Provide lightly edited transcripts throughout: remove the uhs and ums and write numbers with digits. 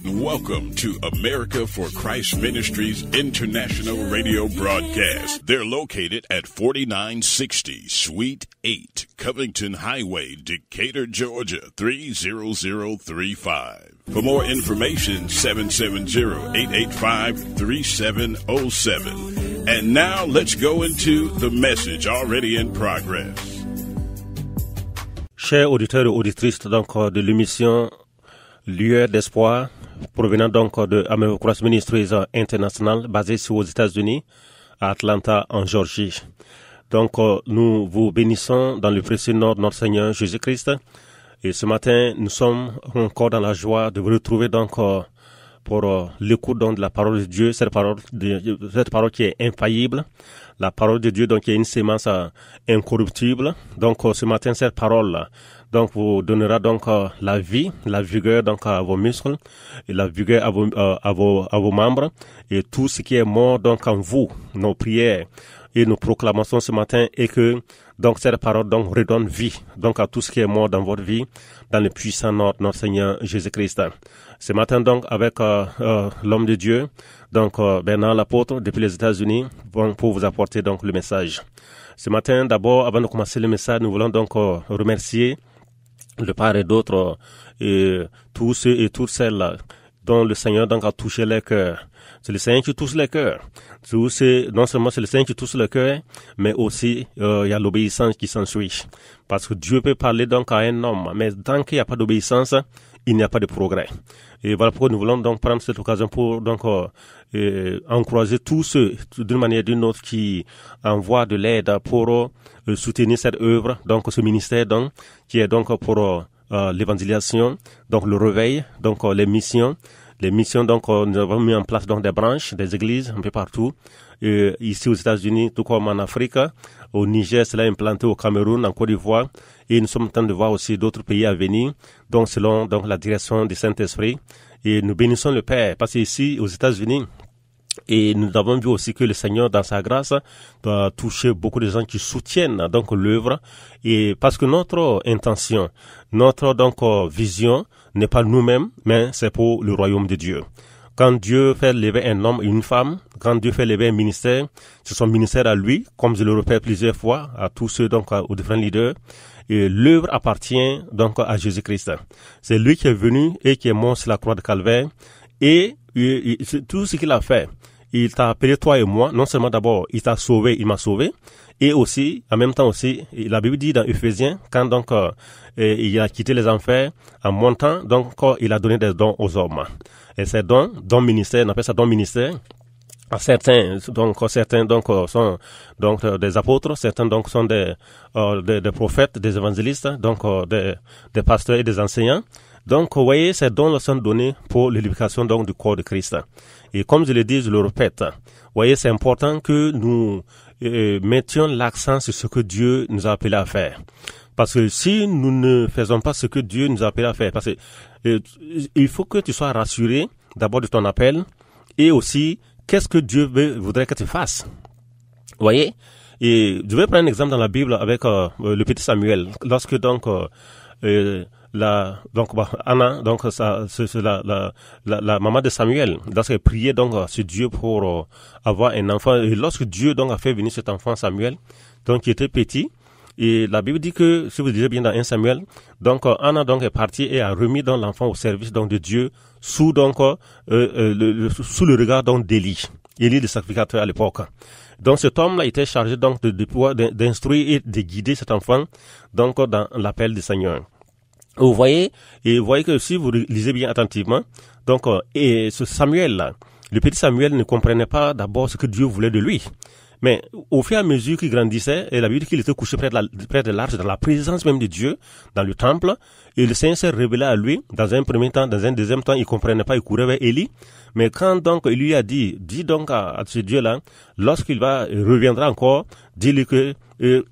Welcome to America for Christ Ministries International Radio Broadcast. They're located at 4960 Suite 8, Covington Highway, Decatur, Georgia, 30035. For more information, 770-885-3707. And now let's go into the message already in progress. Chers auditeurs et auditrices donc, de l'émission Lueur d'espoir, provenant donc de America for Christ Ministries International, basée aux États-Unis, à Atlanta, en Georgie. Donc, nous vous bénissons dans le précieux nom de notre Seigneur Jésus-Christ. Et ce matin, nous sommes encore dans la joie de vous retrouver donc pour l'écoute donc de la parole de Dieu, cette parole qui est infaillible, la parole de Dieu donc qui est une sémence incorruptible. Donc, ce matin, cette parole donc vous donnera donc la vie, la vigueur donc à vos muscles, et la vigueur à vos membres, et tout ce qui est mort donc en vous, nos prières et nos proclamations ce matin, et que donc cette parole donc redonne vie donc à tout ce qui est mort dans votre vie, dans le puissant nom de notre Seigneur Jésus-Christ. Ce matin donc avec l'homme de Dieu, donc Bernard l'apôtre depuis les États-Unis, pour vous apporter donc le message. Ce matin d'abord, avant de commencer le message, nous voulons donc remercier de part et d'autre tous ceux et toutes celles dont le Seigneur donc a touché les cœurs. C'est le Seigneur qui touche les cœurs. Non seulement c'est le Seigneur qui touche le cœur, mais aussi il y a l'obéissance qui s'ensuit. Parce que Dieu peut parler donc à un homme, mais tant qu'il n'y a pas d'obéissance, il n'y a pas de progrès. Et voilà pourquoi nous voulons donc prendre cette occasion pour donc encourager tous ceux, d'une manière ou d'une autre, qui envoient de l'aide pour soutenir cette œuvre, donc ce ministère donc qui est donc pour l'évangélisation, donc le réveil, donc les missions. Les missions, donc, nous avons mis en place donc des branches, des églises un peu partout, ici aux États-Unis, tout comme en Afrique, au Niger, cela est implanté au Cameroun, en Côte d'Ivoire, et nous sommes en train de voir aussi d'autres pays à venir, donc selon donc la direction du Saint-Esprit. Et nous bénissons le Père, parce qu'ici aux États-Unis, et nous avons vu aussi que le Seigneur, dans sa grâce, doit toucher beaucoup de gens qui soutiennent donc l'œuvre. Et parce que notre intention, notre donc vision n'est pas nous-mêmes, mais c'est pour le royaume de Dieu. Quand Dieu fait lever un homme et une femme, quand Dieu fait lever un ministère, c'est son ministère à lui, comme je le répète plusieurs fois, à tous ceux donc aux différents leaders. Et l'œuvre appartient donc à Jésus-Christ. C'est lui qui est venu et qui est mort sur la croix de Calvaire. Et tout ce qu'il a fait, il t'a appelé toi et moi, non seulement d'abord, il t'a sauvé, il m'a sauvé, et aussi, en même temps aussi, la Bible dit dans Ephésiens, quand donc il a quitté les enfers, en montant, donc il a donné des dons aux hommes. Et ces dons ministère, on appelle ça don ministère. Certains donc sont donc des apôtres, certains donc sont des prophètes, des évangélistes, donc des pasteurs et des enseignants. Donc, vous voyez, ces dons sont donnés pour l'éducation donc du corps de Christ. Et comme je le dis, je le répète, vous voyez, c'est important que nous mettions l'accent sur ce que Dieu nous a appelé à faire. Parce que si nous ne faisons pas ce que Dieu nous a appelé à faire, parce que il faut que tu sois rassuré d'abord de ton appel, et aussi qu'est-ce que Dieu voudrait que tu fasses. Vous voyez? Et je vais prendre un exemple dans la Bible avec le petit Samuel. Lorsque donc Anna, donc c'est la maman de Samuel, lorsqu'elle priait donc sur Dieu pour avoir un enfant, et lorsque Dieu donc a fait venir cet enfant Samuel, donc qui était petit, et la Bible dit que, si vous lisez bien dans 1 Samuel, donc Anna donc est partie et a remis donc l'enfant au service donc de Dieu sous donc sous le regard donc d'Élie le sacrificateur à l'époque. Donc cet homme-là était chargé donc de pouvoir d'instruire et de guider cet enfant donc dans l'appel du Seigneur. Vous voyez que si vous lisez bien attentivement, donc et ce Samuel-là, le petit Samuel ne comprenait pas d'abord ce que Dieu voulait de lui. Mais au fur et à mesure qu'il grandissait, et la Bible dit qu'il était couché près de l'arche, dans la présence même de Dieu, dans le temple, et le Seigneur s'est révélé à lui, dans un premier temps, dans un deuxième temps, il comprenait pas, il courait vers Élie. Mais quand donc il lui a dit donc à ce Dieu-là, lorsqu'il reviendra encore, dis-lui que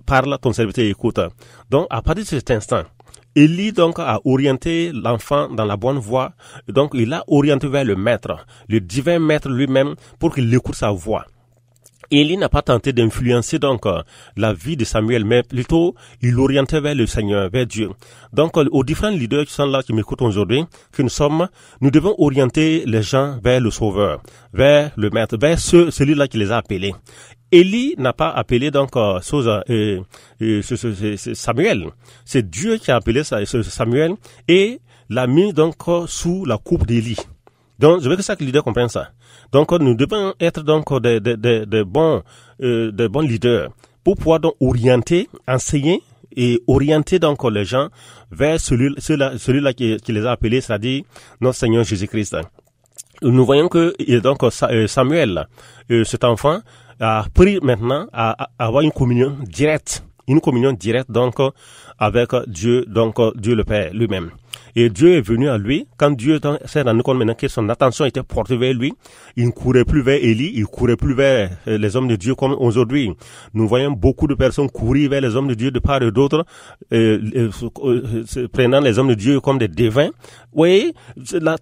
parle, ton serviteur écoute. Donc à partir de cet instant, Élie donc a orienté l'enfant dans la bonne voie, donc il l'a orienté vers le maître, le divin maître lui-même, pour qu'il écoute sa voix. Élie n'a pas tenté d'influencer donc la vie de Samuel, mais plutôt il l'orientait vers le Seigneur, vers Dieu. Donc aux différents leaders qui sont là, qui m'écoutent aujourd'hui, que nous devons orienter les gens vers le Sauveur, vers le Maître, vers celui-là qui les a appelés. Élie n'a pas appelé donc Samuel. C'est Dieu qui a appelé Samuel et l'a mis donc sous la coupe d'Élie. Donc, je veux que chaque leader comprenne ça. Donc, nous devons être donc des bons leaders pour pouvoir donc orienter, enseigner et orienter donc les gens vers celui-là qui les a appelés, c'est-à-dire notre Seigneur Jésus-Christ. Nous voyons que donc Samuel, cet enfant, a pris maintenant à avoir une communion directe donc avec Dieu, donc Dieu le Père lui-même. Et Dieu est venu à lui, quand Dieu s'est rendu compte maintenant que son attention était portée vers lui, il ne courait plus vers Élie, il ne courait plus vers les hommes de Dieu comme aujourd'hui. Nous voyons beaucoup de personnes courir vers les hommes de Dieu de part et d'autre, prenant les hommes de Dieu comme des devins. Oui,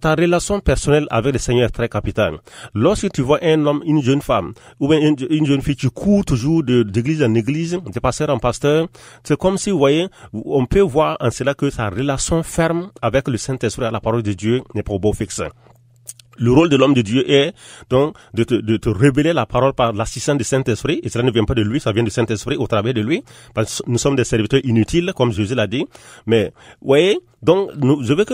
ta relation personnelle avec le Seigneur est très capitale. Lorsque tu vois un homme, une jeune femme, ou bien une jeune fille qui court toujours d'église en église, de pasteur en pasteur, c'est comme si, vous voyez, on peut voir en cela que sa relation ferme avec le Saint-Esprit à la parole de Dieu n'est pas au beau fixe. Le rôle de l'homme de Dieu est donc de te révéler la parole par l'assistance du Saint-Esprit, et cela ne vient pas de lui, ça vient du Saint-Esprit au travers de lui, parce que nous sommes des serviteurs inutiles, comme Jésus l'a dit. Mais, vous voyez, donc, je veux que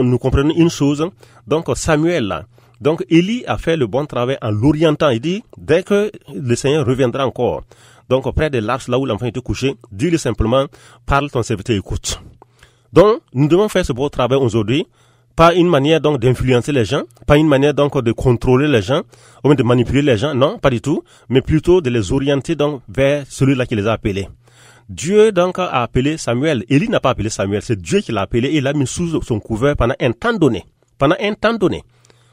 nous comprenions une chose. Donc, Samuel, là, donc, Élie a fait le bon travail en l'orientant. Il dit, dès que le Seigneur reviendra encore, donc, près de l'arche, là où l'enfant était couché, dis-lui simplement, parle, ton serviteur écoute. Donc, nous devons faire ce beau travail aujourd'hui, pas une manière donc d'influencer les gens, pas une manière donc de contrôler les gens, ou même de manipuler les gens, non, pas du tout, mais plutôt de les orienter donc vers celui-là qui les a appelés. Dieu donc a appelé Samuel. Élie n'a pas appelé Samuel, c'est Dieu qui l'a appelé et l'a mis sous son couvert pendant un temps donné,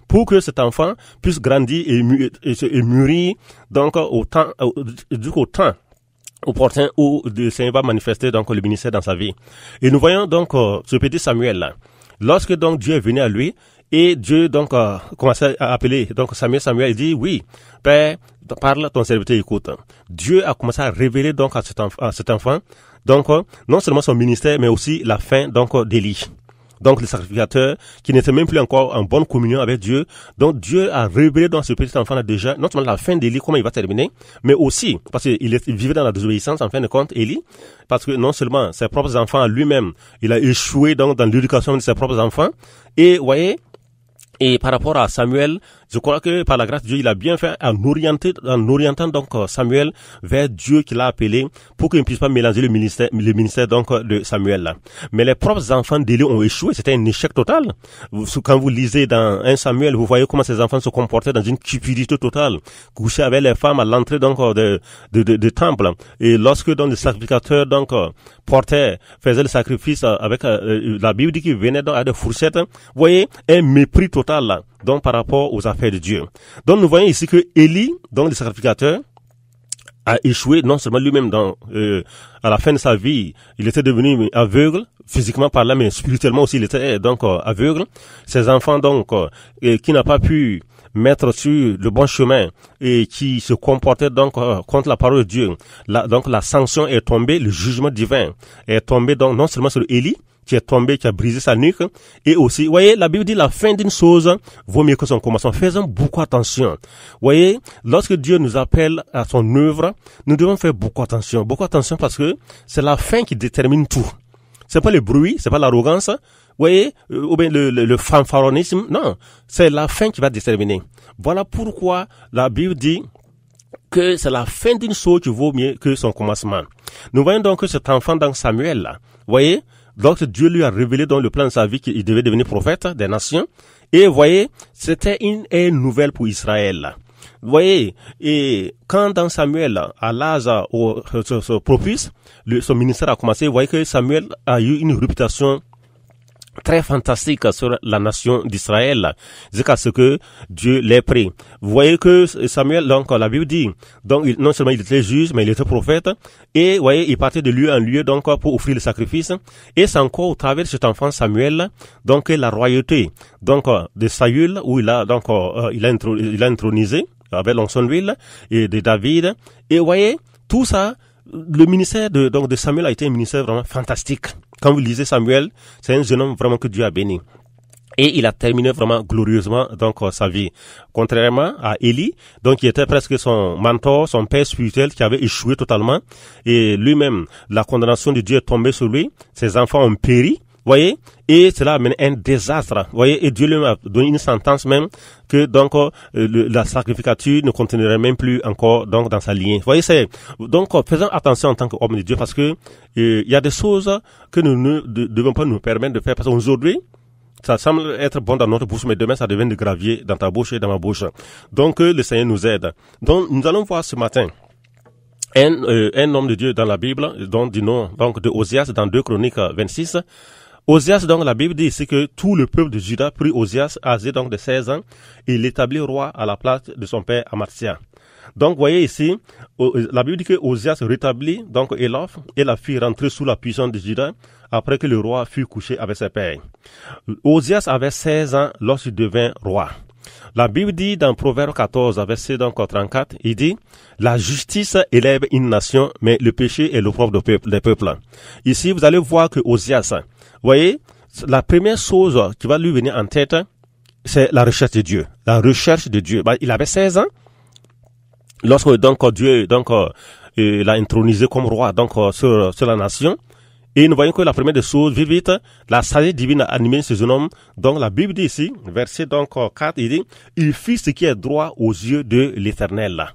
pour que cet enfant puisse grandir et mûrir donc au temps opportun où le Seigneur va manifester donc le ministère dans sa vie. Et nous voyons donc ce petit Samuel là. Lorsque donc Dieu est venu à lui et Dieu donc commençait à appeler donc Samuel, il dit oui, Père, parle, ton serviteur écoute. Dieu a commencé à révéler donc à cet enfant donc non seulement son ministère mais aussi la fin donc d'Élie. Donc le sacrificateur qui n'était même plus encore en bonne communion avec Dieu. Donc Dieu a révélé dans ce petit enfant-là déjà, non seulement la fin d'Élie, comment il va terminer, mais aussi, parce qu'il vivait dans la désobéissance en fin de compte, Élie, parce que non seulement ses propres enfants lui-même, il a échoué donc dans l'éducation de ses propres enfants, et vous voyez, et par rapport à Samuel, je crois que par la grâce de Dieu, il a bien fait en orientant donc Samuel vers Dieu qui l'a appelé pour qu'il ne puisse pas mélanger le ministère donc de Samuel là. Mais les propres enfants d'Élie ont échoué, c'était un échec total. Quand vous lisez dans 1 Samuel, vous voyez comment ces enfants se comportaient dans une cupidité totale, couchaient avec les femmes à l'entrée donc de temple. Et lorsque donc le sacrificateur donc faisait le sacrifice avec la Bible dit qu'il venait donc à des fourchettes, vous voyez un mépris total là, donc par rapport aux affaires de Dieu. Donc nous voyons ici que Élie, donc le sacrificateur, a échoué non seulement lui-même à la fin de sa vie, il était devenu aveugle, physiquement parlant, mais spirituellement aussi il était donc aveugle. Ses enfants donc qui n'a pas pu mettre sur le bon chemin et qui se comportait donc contre la parole de Dieu. Donc la sanction est tombée, le jugement divin est tombé donc non seulement sur Élie, qui est tombé, qui a brisé sa nuque, et aussi, vous voyez, la Bible dit la fin d'une chose vaut mieux que son commencement. Faisons beaucoup attention. Vous voyez, lorsque Dieu nous appelle à son œuvre, nous devons faire beaucoup attention parce que c'est la fin qui détermine tout. C'est pas le bruit, c'est pas l'arrogance, vous voyez, ou bien le fanfaronnisme, non, c'est la fin qui va déterminer. Voilà pourquoi la Bible dit que c'est la fin d'une chose qui vaut mieux que son commencement. Nous voyons donc que cet enfant dans Samuel là, vous voyez, donc Dieu lui a révélé dans le plan de sa vie qu'il devait devenir prophète des nations. Et vous voyez, c'était une nouvelle pour Israël. Vous voyez, et quand dans Samuel, à l'âge propice, son ministère a commencé, vous voyez que Samuel a eu une réputation très fantastique sur la nation d'Israël, jusqu'à ce que Dieu l'ait pris. Vous voyez que Samuel, donc la Bible dit, donc non seulement il était juge, mais il était prophète, et vous voyez, il partait de lieu en lieu donc pour offrir le sacrifice, et c'est encore au travers de cet enfant Samuel, donc la royauté, donc de Saül, où il a intronisé avec l'onction d'huile et de David. Et vous voyez, tout ça, le ministère de Samuel a été un ministère vraiment fantastique. Quand vous lisez Samuel, c'est un jeune homme vraiment que Dieu a béni. Et il a terminé vraiment glorieusement sa vie. Contrairement à Élie, qui était presque son mentor, son père spirituel qui avait échoué totalement. Et lui-même, la condamnation de Dieu est tombée sur lui. Ses enfants ont péri. Voyez, et cela amène un désastre. Voyez, et Dieu lui a donné une sentence même que la sacrificature ne continuerait même plus encore dans sa lignée. Voyez, faisons attention en tant qu'homme de Dieu parce que il y a des choses que nous ne devons pas nous permettre de faire parce qu'aujourd'hui ça semble être bon dans notre bouche, mais demain ça devient de gravier dans ta bouche et dans ma bouche. Donc le Seigneur nous aide. Donc nous allons voir ce matin un homme de Dieu dans la Bible, du nom de Osias dans 2 Chroniques 26. Osias, la Bible dit ici que tout le peuple de Juda prit Osias, âgé de 16 ans, et l'établit roi à la place de son père Amathia. Donc, voyez ici, la Bible dit que Osias rétablit Elof et la fit rentrer sous la puissance de Juda après que le roi fut couché avec ses pères. Osias avait 16 ans lorsqu'il devint roi. La Bible dit dans Proverbe 14, verset 34, il dit, la justice élève une nation, mais le péché est l'opprobre des peuples. Ici, vous allez voir que Osias, voyez, la première chose qui va lui venir en tête, c'est la recherche de Dieu. La recherche de Dieu. Il avait 16 ans, lorsque Dieu l'a intronisé comme roi sur la nation. Et nous voyons que la première des choses, vite, la sagesse divine a animé ce jeune homme. Donc la Bible dit ici, verset 4, il dit, il fit ce qui est droit aux yeux de l'Éternel.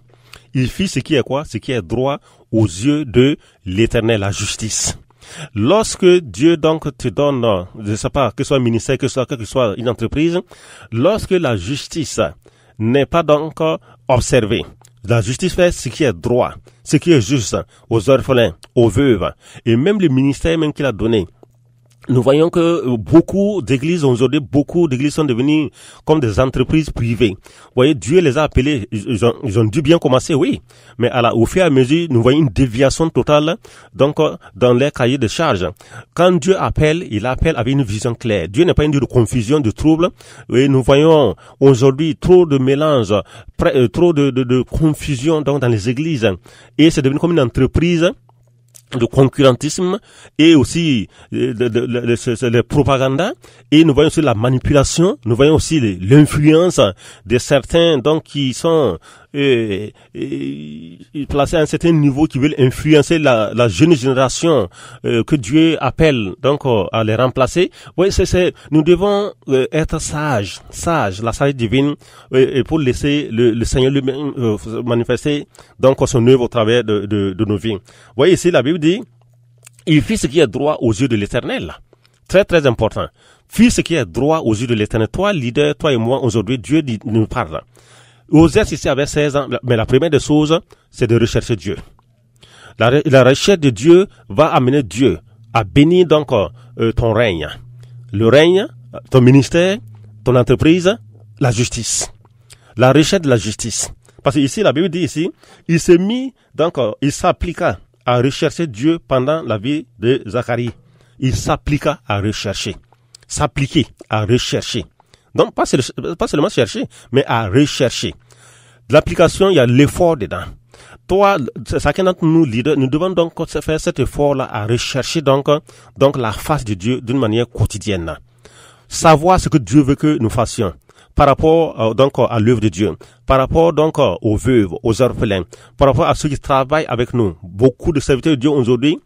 Il fit ce qui est quoi? Ce qui est droit aux yeux de l'Éternel, la justice. Lorsque Dieu te donne, je ne sais pas, que ce soit un ministère, que ce soit une entreprise, lorsque la justice n'est pas observée, la justice fait ce qui est droit, ce qui est juste aux orphelins, aux veuves, et même le ministère même qu'il a donné. Nous voyons que beaucoup d'églises sont devenues comme des entreprises privées. Vous voyez, Dieu les a appelés, ils ont dû bien commencer, oui. Mais au fur et à mesure, nous voyons une déviation totale, dans les cahiers de charges. Quand Dieu appelle, il appelle avec une vision claire. Dieu n'est pas un Dieu de confusion, de trouble. Et nous voyons aujourd'hui trop de mélange, trop de confusion, dans les églises. Et c'est devenu comme une entreprise de concurrentisme et aussi les propagandas, et nous voyons aussi la manipulation, nous voyons aussi l'influence de certains qui sont placés à un certain niveau, qui veulent influencer la jeune génération que Dieu appelle à les remplacer. Oui, nous devons être sages, la sagesse divine, et pour laisser le Seigneur lui-même manifester son œuvre au travers de nos vies. Vous voyez ici, la Bible dit, il fit ce qui est droit aux yeux de l'Éternel. Très, très important. Fit ce qui est droit aux yeux de l'Éternel. Toi, leader, toi et moi, aujourd'hui, Dieu nous parle. Osias ici avait 16 ans, mais la première des choses, c'est de rechercher Dieu. La recherche de Dieu va amener Dieu à bénir ton règne. Le règne, ton ministère, ton entreprise, la justice. La recherche de la justice. Parce que ici, la Bible dit ici, il s'est mis, il s'appliqua à rechercher Dieu pendant la vie de Zacharie. Il s'appliqua à rechercher. S'appliquer à rechercher. Donc, pas seulement chercher, mais à rechercher. L'application, il y a l'effort dedans. Toi, chacun d'entre nous, leaders, nous devons faire cet effort-là à rechercher la face de Dieu d'une manière quotidienne. Savoir ce que Dieu veut que nous fassions. Par rapport à l'œuvre de Dieu, par rapport aux veuves, aux orphelins, par rapport à ceux qui travaillent avec nous. Beaucoup de serviteurs de Dieu aujourd'hui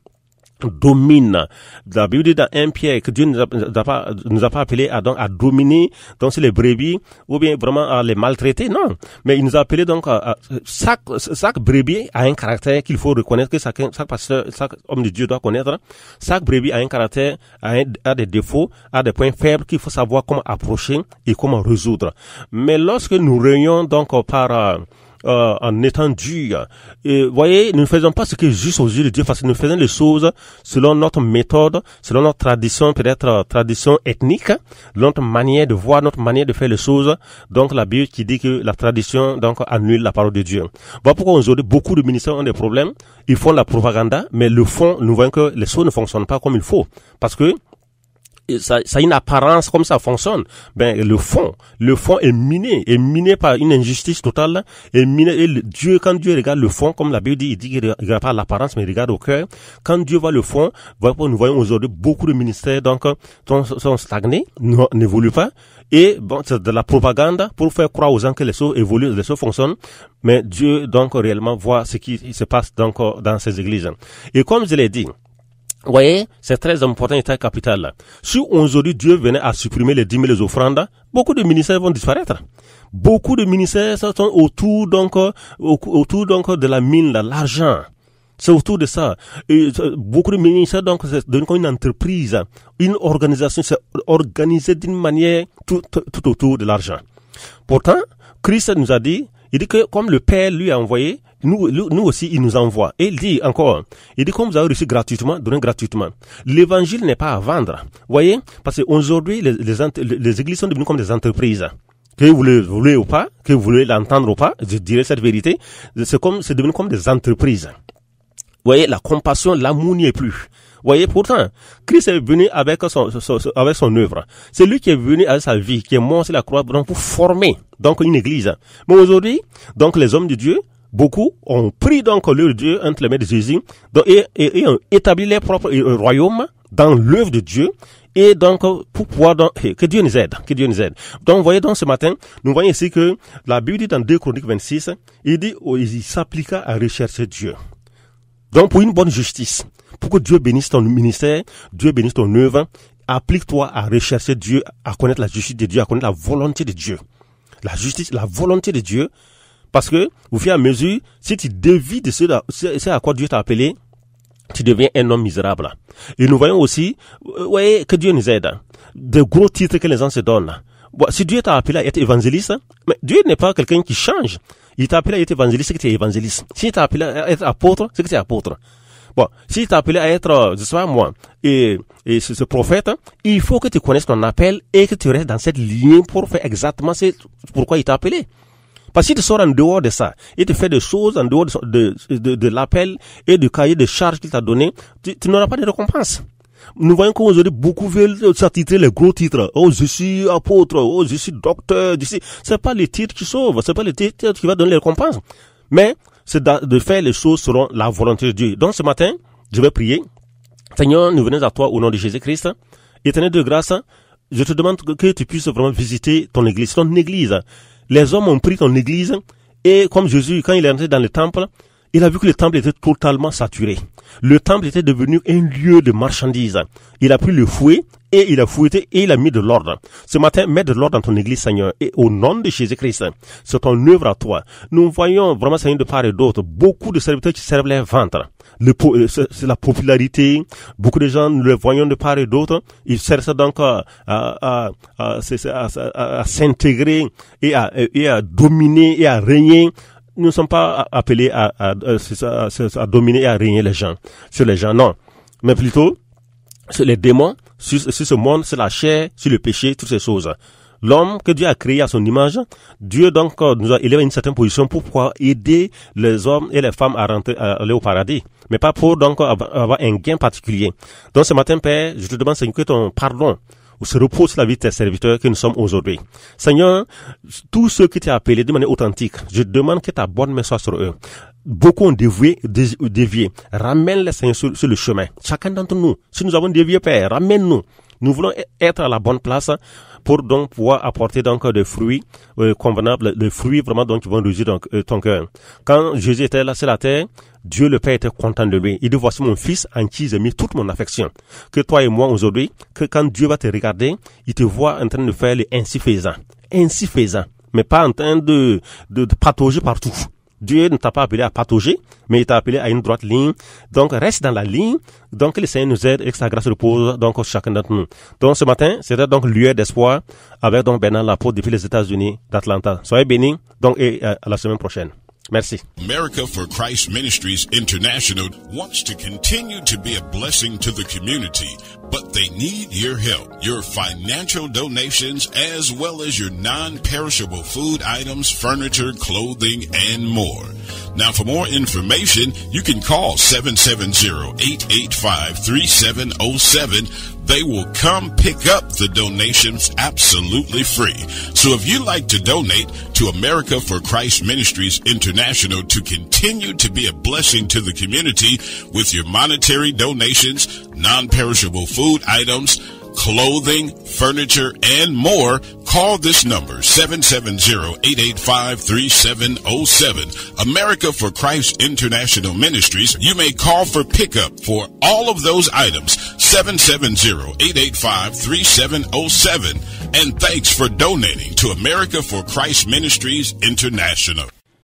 dominent. La Bible dit dans 1 Pierre que Dieu nous a pas appelés à dominer sur les brebis ou bien vraiment à les maltraiter, non. Mais il nous a appelés à chaque brebis a un caractère qu'il faut reconnaître, que chaque pasteur, chaque homme de Dieu doit connaître. Chaque brebis a un caractère, a des défauts, a des points faibles qu'il faut savoir comment approcher et comment résoudre. Mais lorsque nous réunions en étant durs, voyez, nous ne faisons pas ce qui est juste aux yeux de Dieu, parce que nous faisons les choses selon notre méthode, selon notre tradition, peut-être tradition ethnique, notre manière de voir, notre manière de faire les choses. Donc la Bible qui dit que la tradition annule la parole de Dieu. Voilà pourquoi aujourd'hui beaucoup de ministères ont des problèmes. Ils font la propagande, mais le fond, nous voyons que les choses ne fonctionnent pas comme il faut, parce que ça a une apparence comme ça fonctionne. Ben, le fond est miné par une injustice totale, est miné, et quand Dieu regarde le fond, comme la Bible dit, il dit qu'il regarde pas l'apparence, mais il regarde au cœur. Quand Dieu voit le fond, nous voyons aujourd'hui beaucoup de ministères, donc, sont stagnés, n'évoluent pas. Et bon, c'est de la propagande pour faire croire aux gens que les choses évoluent, les choses fonctionnent. Mais Dieu, donc, réellement voit ce qui se passe, donc, dans ces églises. Et comme je l'ai dit, vous voyez, c'est très important et très capital là. Si aujourd'hui Dieu venait à supprimer les dîmes et les offrandes, beaucoup de ministères vont disparaître. Beaucoup de ministères sont autour donc de la mine, là, l'argent. C'est autour de ça. Et beaucoup de ministères donc c'est devenu comme une entreprise, une organisation, c'est organisé d'une manière tout autour de l'argent. Pourtant, Christ nous a dit, il dit que comme le Père lui a envoyé, nous aussi, il nous envoie. Et il dit encore, comme vous avez reçu gratuitement, donnez gratuitement. L'évangile n'est pas à vendre. Voyez? Parce qu'aujourd'hui, les églises sont devenues comme des entreprises. Que vous le voulez ou pas, que vous voulez l'entendre ou pas, je dirais cette vérité, c'est devenu comme des entreprises. Voyez, la compassion, l'amour n'y est plus. Voyez, pourtant, Christ est venu avec son œuvre. C'est lui qui est venu avec sa vie, qui est mort sur la croix, donc pour former, donc, une église. Mais aujourd'hui, donc, les hommes de Dieu, beaucoup ont pris donc leur Dieu entre les mains de Jésus et ont établi leur propre royaume dans l'œuvre de Dieu et donc pour pouvoir donc, que Dieu nous aide. Donc vous voyez donc ce matin, nous voyons ici que la Bible dit dans 2 Chroniques 26, il s'appliqua à rechercher Dieu. Donc pour une bonne justice, pour que Dieu bénisse ton ministère, Dieu bénisse ton œuvre, applique-toi à rechercher Dieu, à connaître la justice de Dieu, à connaître la volonté de Dieu. La justice, la volonté de Dieu. Parce que, au fur et à mesure, si tu dévies de ce à quoi Dieu t'a appelé, tu deviens un homme misérable. Et nous voyons aussi, ouais, que Dieu nous aide. De gros titres que les gens se donnent. Bon, si Dieu t'a appelé à être évangéliste, mais Dieu n'est pas quelqu'un qui change. Il t'a appelé à être évangéliste, c'est que tu es évangéliste. S'il t'a appelé à être apôtre, c'est que tu es apôtre. Bon, s'il t'a appelé à être, je sais pas moi, et ce prophète, il faut que tu connaisses ton appel et que tu restes dans cette ligne pour faire exactement pourquoi il t'a appelé. Parce que si tu sors en dehors de ça, et tu fais des choses en dehors de l'appel et du cahier de charges qu'il t'a donné, tu n'auras pas de récompense. Nous voyons qu'aujourd'hui, beaucoup veulent s'attitrer les gros titres. Oh, je suis apôtre, oh, je suis docteur, c'est pas les titres qui sauvent, c'est pas les titres qui vont donner les récompenses. Mais, c'est de faire les choses selon la volonté de Dieu. Donc, ce matin, je vais prier. Seigneur, nous venons à toi au nom de Jésus-Christ. Éternel de grâce, je te demande que tu puisses vraiment visiter ton église. Les hommes ont pris ton église et comme Jésus, quand il est entré dans le temple, il a vu que le temple était totalement saturé. Le temple était devenu un lieu de marchandises. Il a pris le fouet et il a fouetté et il a mis de l'ordre. Ce matin, mets de l'ordre dans ton église, Seigneur, et au nom de Jésus-Christ, c'est ton œuvre à toi. Nous voyons vraiment, Seigneur, de part et d'autre, beaucoup de serviteurs qui servent les ventres. C'est la popularité. Beaucoup de gens, nous les voyons de part et d'autre. Ils cherchent donc à s'intégrer et à dominer et à régner. Nous ne sommes pas appelés à dominer et à régner sur les gens, non. Mais plutôt, sur les démons, sur ce monde, sur la chair, sur le péché, toutes ces choses. L'homme que Dieu a créé à son image, Dieu donc nous a élevé à une certaine position pour pouvoir aider les hommes et les femmes à aller au paradis. Mais pas pour donc avoir un gain particulier. Donc ce matin, Père, je te demande, Seigneur, que ton pardon se repose sur la vie de tes serviteurs que nous sommes aujourd'hui. Seigneur, tous ceux qui t'ont appelé de manière authentique, je demande que ta bonne main soit sur eux. Beaucoup ont dévié. Ramène-les, Seigneur, sur le chemin. Chacun d'entre nous, si nous avons dévié, Père, ramène-nous. Nous voulons être à la bonne place pour donc pouvoir apporter donc des fruits convenables, des fruits vraiment donc qui vont réjouir donc ton cœur. Quand Jésus était là sur la terre, Dieu le Père était content de lui. Il dit, voici mon fils en qui j'ai mis toute mon affection. Que toi et moi aujourd'hui, que quand Dieu va te regarder, il te voit en train de faire le ainsi faisant, mais pas en train de patauger partout. Dieu ne t'a pas appelé à patauger, mais il t'a appelé à une droite ligne. Donc, reste dans la ligne. Donc, le Seigneur nous aide et que sa grâce repose donc chacun d'entre nous. Donc, ce matin, c'était donc lueur d'espoir avec donc Bernard Laporte depuis les États-Unis d'Atlanta. Soyez bénis. Donc, et à la semaine prochaine. Merci. America for Christ Ministries International wants to continue to be a blessing to the community, but they need your help. Your financial donations as well as your non-perishable food items, furniture, clothing, and more. Now, for more information, you can call 770-885-3707. They will come pick up the donations absolutely free. So if you'd like to donate to America for Christ Ministries International to continue to be a blessing to the community with your monetary donations, non-perishable food items, clothing, furniture, and more, call this number, 770-885-3707. America for Christ International Ministries. You may call for pickup for all of those items, 770-885-3707. And thanks for donating to America for Christ Ministries International.